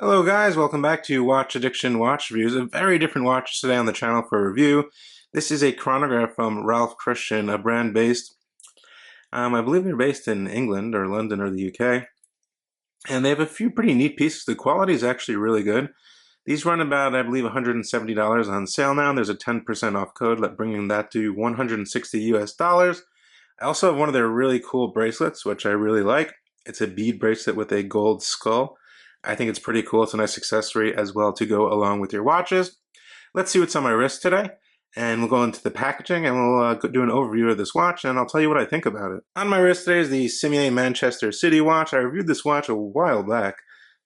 Hello guys, welcome back to Watch Addiction Watch Reviews. A very different watch today on the channel for review. This is a chronograph from Ralph Christian, a brand based, I believe they're based in England or London or the UK. And they have a few pretty neat pieces. The quality is actually really good. These run about, I believe, $170 on sale now. There's a 10% off code, bringing that to 160 US dollars. I also have one of their really cool bracelets, which I really like. It's a bead bracelet with a gold skull. I think it's pretty cool. It's a nice accessory as well to go along with your watches. Let's see what's on my wrist today. And we'll go into the packaging and we'll do an overview of this watch and I'll tell you what I think about it. On my wrist today is the Simier Manchester City watch. I reviewed this watch a while back.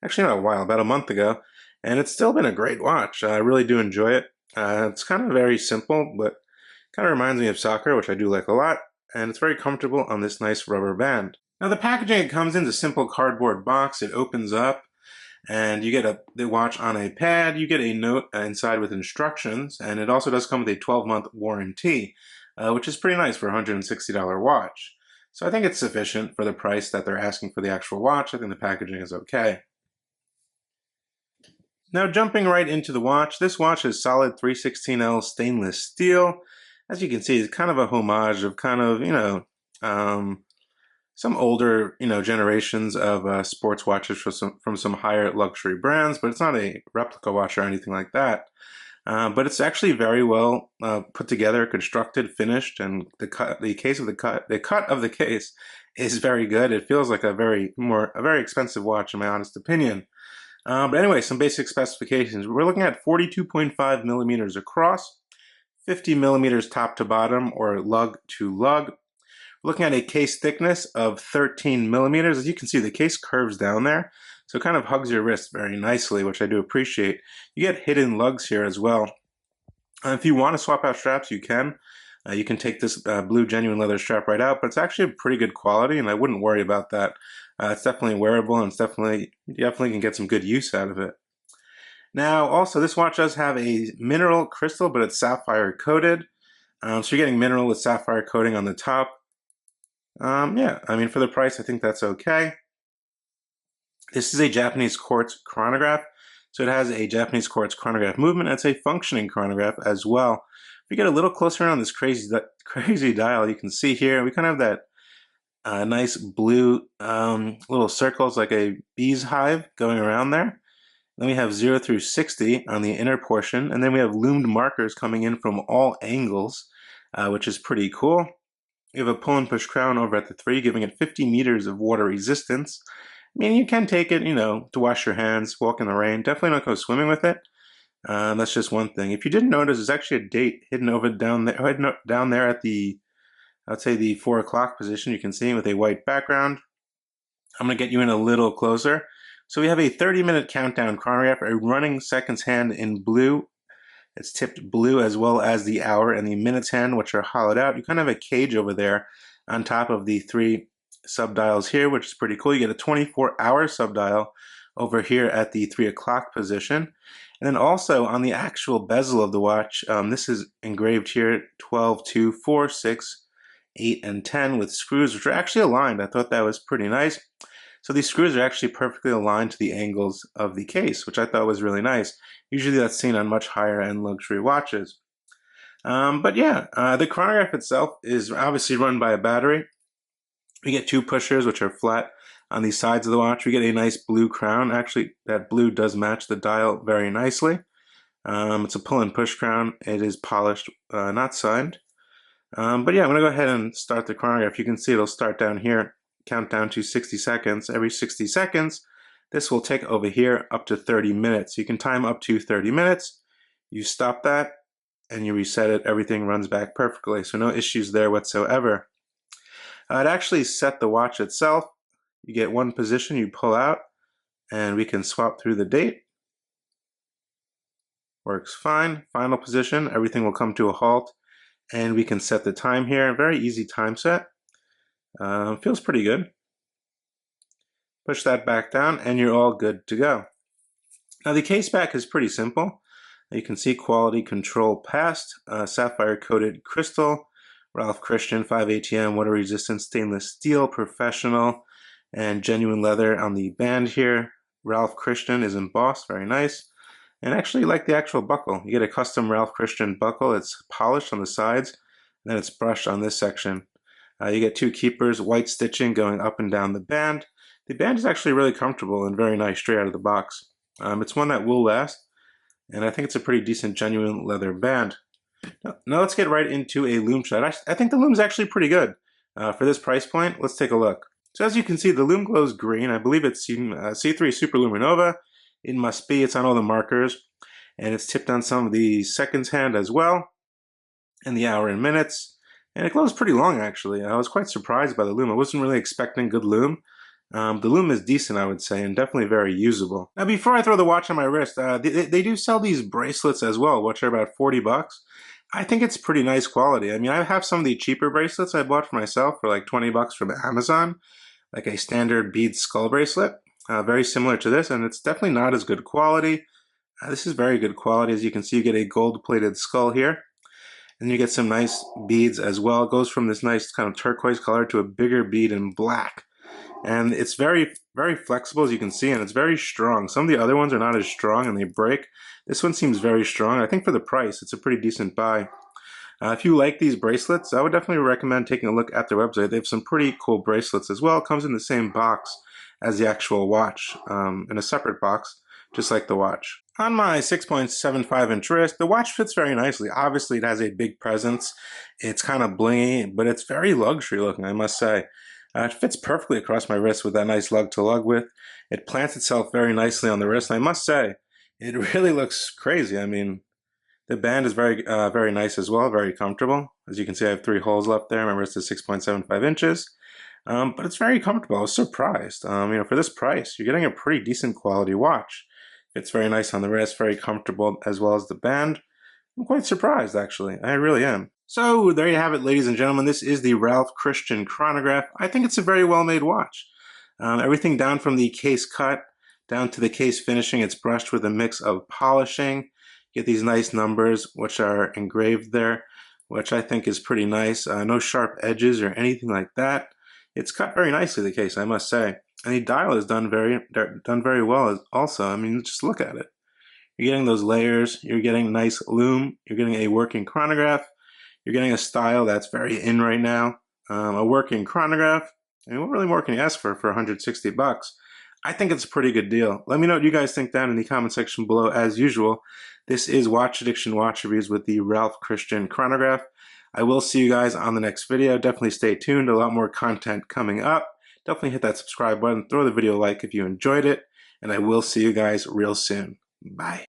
Actually not a while, about a month ago. And it's still been a great watch. I really do enjoy it. It's kind of very simple, but kind of reminds me of soccer, which I do like a lot. And it's very comfortable on this nice rubber band. Now the packaging it comes in is a simple cardboard box. It opens up and you get the watch on a pad. You get a note inside with instructions, and it also does come with a 12-month warranty, which is pretty nice for a $160 watch. So I think it's sufficient for the price that they're asking for the actual watch. I think the packaging is okay. Now jumping right into the watch, this watch is solid 316L stainless steel. As you can see, it's kind of a homage of kind of, some older, generations of sports watches from some higher luxury brands, but it's not a replica watch or anything like that. But it's actually very well put together, constructed, finished, and the cut of the case is very good. It feels like a very expensive watch, in my honest opinion. But anyway, some basic specifications. We're looking at 42.5 millimeters across, 50 millimeters top to bottom or lug to lug. We're looking at a case thickness of 13 millimeters. As you can see, the case curves down there, so it kind of hugs your wrist very nicely, which I do appreciate. You get hidden lugs here as well. If you want to swap out straps, you can. You can take this blue genuine leather strap right out, but it's actually a pretty good quality, and I wouldn't worry about that. It's definitely wearable, and you definitely can get some good use out of it. Now, also, this watch does have a mineral crystal, but it's sapphire coated. So you're getting mineral with sapphire coating on the top. Yeah, I mean, for the price, I think that's okay. This is a Japanese quartz chronograph, so it has a Japanese quartz chronograph movement. It's a functioning chronograph as well. If you get a little closer on this crazy dial, you can see here, we kind of have that nice blue little circles like a bee's hive going around there. Then we have 0 through 60 on the inner portion, and then we have loomed markers coming in from all angles, which is pretty cool. You have a pull and push crown over at the 3, giving it 50 meters of water resistance. I mean, you can take it, to wash your hands, walk in the rain. Definitely not go swimming with it. That's just one thing. If you didn't notice, there's actually a date hidden down there at the, I'd say the 4 o'clock position. You can see with a white background. I'm going to get you in a little closer. So we have a 30-minute countdown chronograph, a running seconds hand in blue. It's tipped blue, as well as the hour and the minutes hand, which are hollowed out. You kind of have a cage over there on top of the 3 subdials here, which is pretty cool. You get a 24-hour subdial over here at the 3 o'clock position. And then also on the actual bezel of the watch, this is engraved here 12, 2, 4, 6, 8, and 10 with screws, which are actually aligned. I thought that was pretty nice. So these screws are actually perfectly aligned to the angles of the case, which I thought was really nice. Usually that's seen on much higher end luxury watches. But yeah, the chronograph itself is obviously run by a battery. We get 2 pushers, which are flat on the sides of the watch. We get a nice blue crown. Actually, that blue does match the dial very nicely. It's a pull and push crown. It is polished, not signed. But yeah, I'm going to go ahead and start the chronograph. You can see it'll start down here, count down to 60 seconds. Every 60 seconds, this will take over here up to 30 minutes. You can time up to 30 minutes. You stop that and you reset it. Everything runs back perfectly, so no issues there whatsoever. It actually set the watch itself. You get one position, you pull out, and we can swap through the date. Works fine. Final position, everything will come to a halt, and we can set the time here. Very easy time set. Feels pretty good. Push that back down, and you're all good to go. Now the case back is pretty simple. You can see quality control passed, sapphire coated crystal, Ralph Christian 5 ATM, water resistant stainless steel, professional, and genuine leather on the band here. Ralph Christian is embossed, very nice. And I actually like the actual buckle. You get a custom Ralph Christian buckle. It's polished on the sides, and then it's brushed on this section. You get two keepers, white stitching going up and down the band. The band is actually really comfortable and very nice straight out of the box. It's one that will last, and I think it's a pretty decent genuine leather band. Now let's get right into a Lume shot. I think the Lume's actually pretty good. For this price point, let's take a look. So as you can see, the Lume glows green. I believe it's C3 Super Luminova. It must be. It's on all the markers. And it's tipped on some of the seconds hand as well, and the hour and minutes. And it glows pretty long, actually. I was quite surprised by the Lume. I wasn't really expecting good Lume. The Lume is decent, I would say, and definitely very usable. Now, before I throw the watch on my wrist, they do sell these bracelets as well, which are about 40 bucks. I think it's pretty nice quality. I mean, I have some of the cheaper bracelets I bought for myself for like 20 bucks from Amazon, like a standard bead skull bracelet, very similar to this, and it's definitely not as good quality. This is very good quality. As you can see, you get a gold-plated skull here, and you get some nice beads as well. It goes from this nice kind of turquoise color to a bigger bead in black. And it's very, very flexible, as you can see, and it's very strong. Some of the other ones are not as strong and they break. This one seems very strong. I think for the price, it's a pretty decent buy. If you like these bracelets, I would definitely recommend taking a look at their website. They have some pretty cool bracelets as well. It comes in the same box as the actual watch, in a separate box, just like the watch. On my 6.75-inch wrist, the watch fits very nicely. Obviously, it has a big presence. It's kind of blingy, but it's very luxury looking, I must say. It fits perfectly across my wrist with that nice lug to lug with. It plants itself very nicely on the wrist, and I must say, it really looks crazy. I mean, the band is very, very nice as well, very comfortable. As you can see, I have 3 holes left there. My wrist is 6.75 inches, but it's very comfortable. I was surprised. For this price, you're getting a pretty decent quality watch. It's very nice on the wrist, very comfortable, as well as the band. I'm quite surprised, actually. I really am. So there you have it, ladies and gentlemen. This is the Ralph Christian Chronograph. I think it's a very well-made watch. Everything down from the case cut down to the case finishing, it's brushed with a mix of polishing. You get these nice numbers, which are engraved there, which I think is pretty nice. No sharp edges or anything like that. It's cut very nicely, the case, I must say. And the dial is done very well also. I mean, just look at it. You're getting those layers, you're getting nice lume, you're getting a working chronograph, you're getting a style that's very in right now, a working chronograph. I mean, what really more can you ask for 160 bucks? I think it's a pretty good deal. Let me know what you guys think down in the comment section below as usual. This is Watch Addiction Watch Reviews with the Ralph Christian Chronograph. I will see you guys on the next video. Definitely stay tuned, a lot more content coming up. Definitely hit that subscribe button, throw the video a like if you enjoyed it, and I will see you guys real soon. Bye.